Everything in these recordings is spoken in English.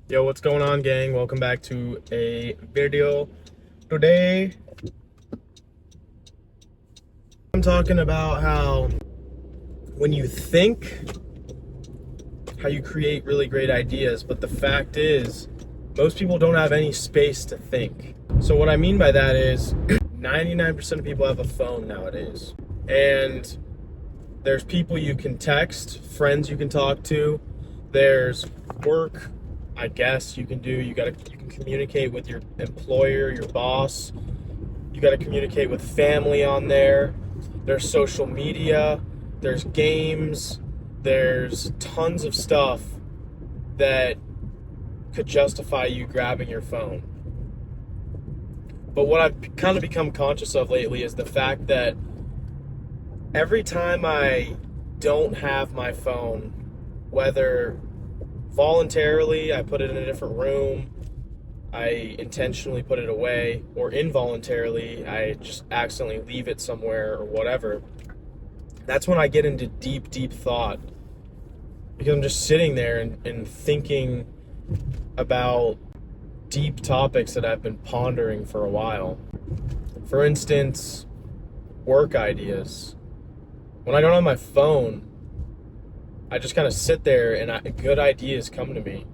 Yo, what's going on, gang? Welcome back to a video. Today, I'm talking about how when you think, how you create really great ideas, but the fact is, most people don't have any space to think. So what I mean by that is 99% of people have a phone nowadays. And there's people you can text, friends you can talk to, there's work, I guess you can do. You can communicate with your employer, your boss. You got to communicate with family on there. There's social media, there's games, there's tons of stuff that could justify you grabbing your phone. But what I've kind of become conscious of lately is the fact that every time I don't have my phone, whether voluntarily I put it in a different room, I intentionally put it away, or involuntarily I just accidentally leave it somewhere or whatever, that's when I get into deep, deep thought. Because I'm just sitting there and thinking about deep topics that I've been pondering for a while. For instance, work ideas. When I don't have my phone, I just kind of sit there and good ideas come to me.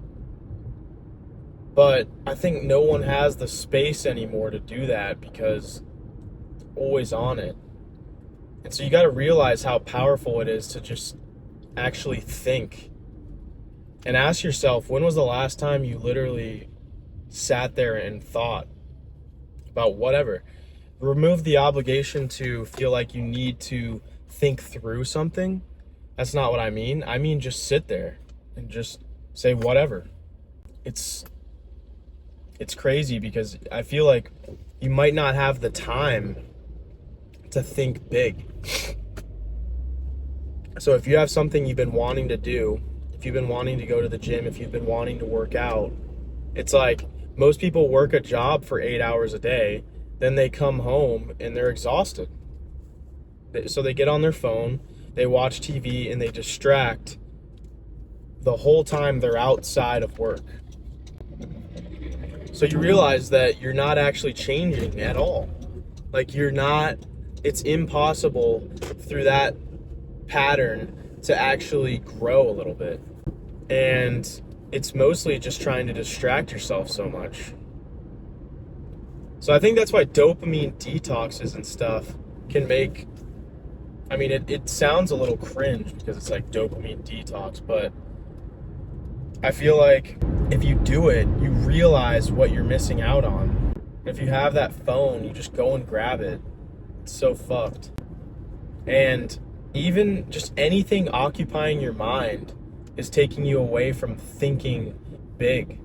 But I think no one has the space anymore to do that because they're always on it. And so you got to realize how powerful it is to just actually think and ask yourself, when was the last time you literally sat there and thought about whatever? Remove the obligation to feel like you need to think through something. That's not what I mean. I mean, just sit there and just say whatever. It's crazy because I feel like you might not have the time to think big. So if you have something you've been wanting to do, if you've been wanting to go to the gym, if you've been wanting to work out, it's like most people work a job for 8 hours a day, then they come home and they're exhausted. So they get on their phone, they watch TV, and they distract the whole time they're outside of work. So you realize that you're not actually changing at all. Like it's impossible through that pattern to actually grow a little bit. And it's mostly just trying to distract yourself so much. So I think that's why dopamine detoxes and stuff can make, I mean, it sounds a little cringe because it's like dopamine detox, but I feel like if you do it, you realize what you're missing out on. If you have that phone, you just go and grab it. It's so fucked. And even just anything occupying your mind is taking you away from thinking big.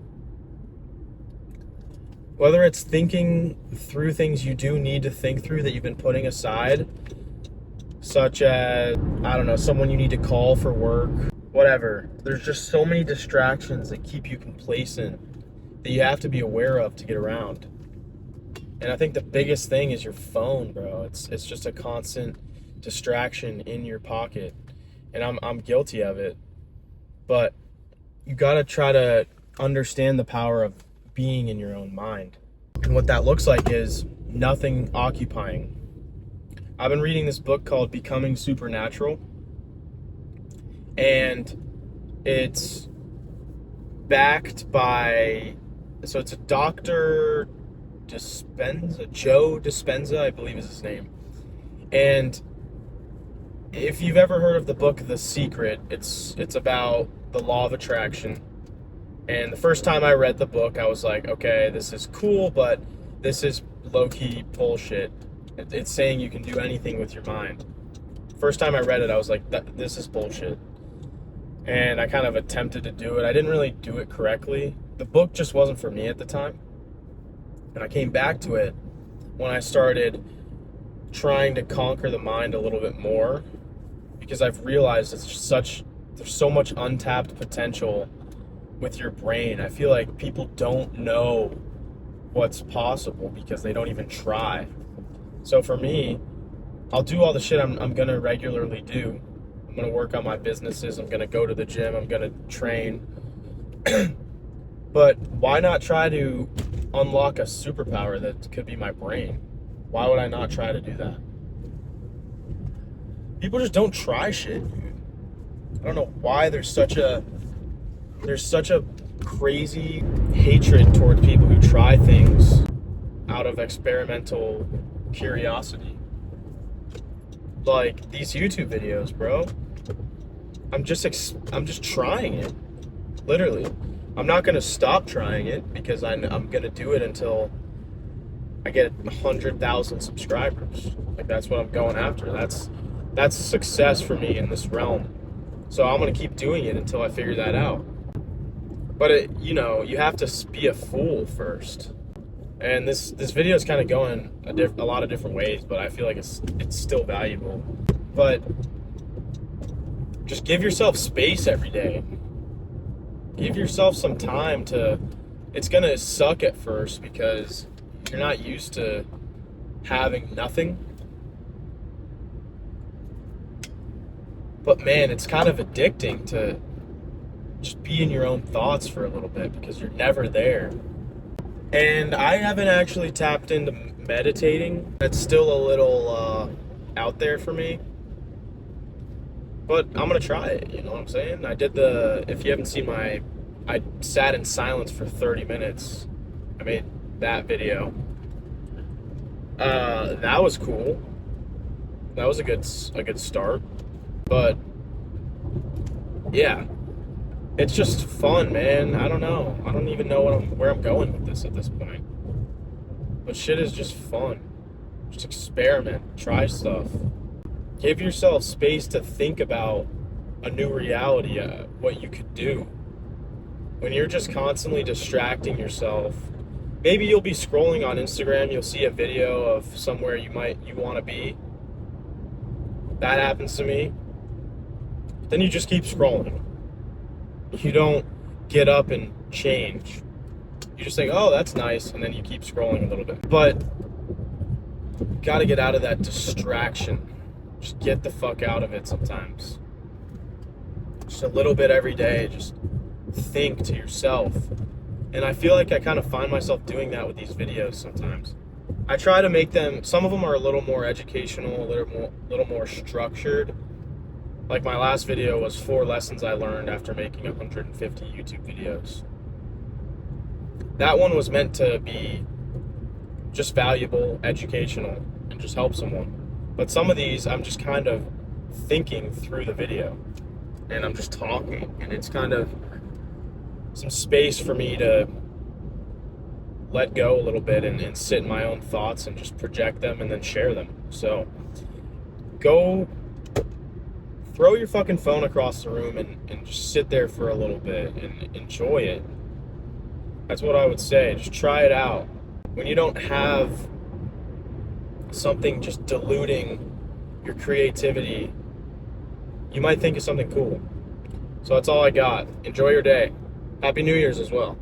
Whether it's thinking through things you do need to think through that you've been putting aside, such as, I don't know, someone you need to call for work, whatever. There's just so many distractions that keep you complacent that you have to be aware of to get around. And I think the biggest thing is your phone, bro. It's just a constant distraction in your pocket. And I'm guilty of it. But you got to try to understand the power of being in your own mind. And what that looks like is nothing occupying. I've been reading this book called Becoming Supernatural. And it's backed by, so it's a Dr. Dispenza, Joe Dispenza, I believe is his name. And if you've ever heard of the book The Secret, it's about the law of attraction. And the first time I read the book, I was like, okay, this is cool, but this is low-key bullshit. It's saying you can do anything with your mind. First time I read it, I was like, this is bullshit. And I kind of attempted to do it. I didn't really do it correctly. The book just wasn't for me at the time. And I came back to it when I started trying to conquer the mind a little bit more, because I've realized there's so much untapped potential with your brain. I feel like people don't know what's possible because they don't even try. So for me, I'll do all the shit I'm gonna regularly do. I'm gonna work on my businesses, I'm gonna go to the gym, I'm gonna train. But why not try to unlock a superpower that could be my brain? Why would I not try to do that? People just don't try shit, dude. I don't know why there's such a crazy hatred towards people who try things out of experimental curiosity. Like these YouTube videos, bro. I'm just trying it. Literally. I'm not going to stop trying it because I'm going to do it until I get 100,000 subscribers. Like that's what I'm going after. That's success for me in this realm. So I'm going to keep doing it until I figure that out. But you have to be a fool first. And this video is kind of going a lot of different ways, but I feel like it's still valuable. But just give yourself space every day. Give yourself some time to. It's gonna suck at first because you're not used to having nothing. But man, it's kind of addicting to just be in your own thoughts for a little bit because you're never there. And I haven't actually tapped into meditating. That's still a little out there for me. But I'm gonna try it, you know what I'm saying? If you haven't seen I sat in silence for 30 minutes. I made that video. That was cool. That was a good start. But yeah, it's just fun, man. I don't know. I don't even know where I'm going with this at this point. But shit is just fun. Just experiment, try stuff. Give yourself space to think about a new reality, what you could do. When you're just constantly distracting yourself, maybe you'll be scrolling on Instagram, you'll see a video of somewhere you want to be. That happens to me. Then you just keep scrolling. You don't get up and change. You just think, oh, that's nice, and then you keep scrolling a little bit. But you gotta get out of that distraction. Just get the fuck out of it sometimes. Just a little bit every day. Just think to yourself. And I feel like I kind of find myself doing that with these videos sometimes. I try to make them, some of them are a little more educational, a little more structured. Like my last video was 4 lessons I learned after making 150 YouTube videos. That one was meant to be just valuable, educational, and just help someone. But some of these, I'm just kind of thinking through the video. And I'm just talking. And it's kind of some space for me to let go a little bit and sit in my own thoughts and just project them and then share them. So go throw your fucking phone across the room and just sit there for a little bit and enjoy it. That's what I would say. Just try it out. When you don't have something just diluting your creativity, you might think of something cool. So that's all I got. Enjoy your day. Happy New Year's as well.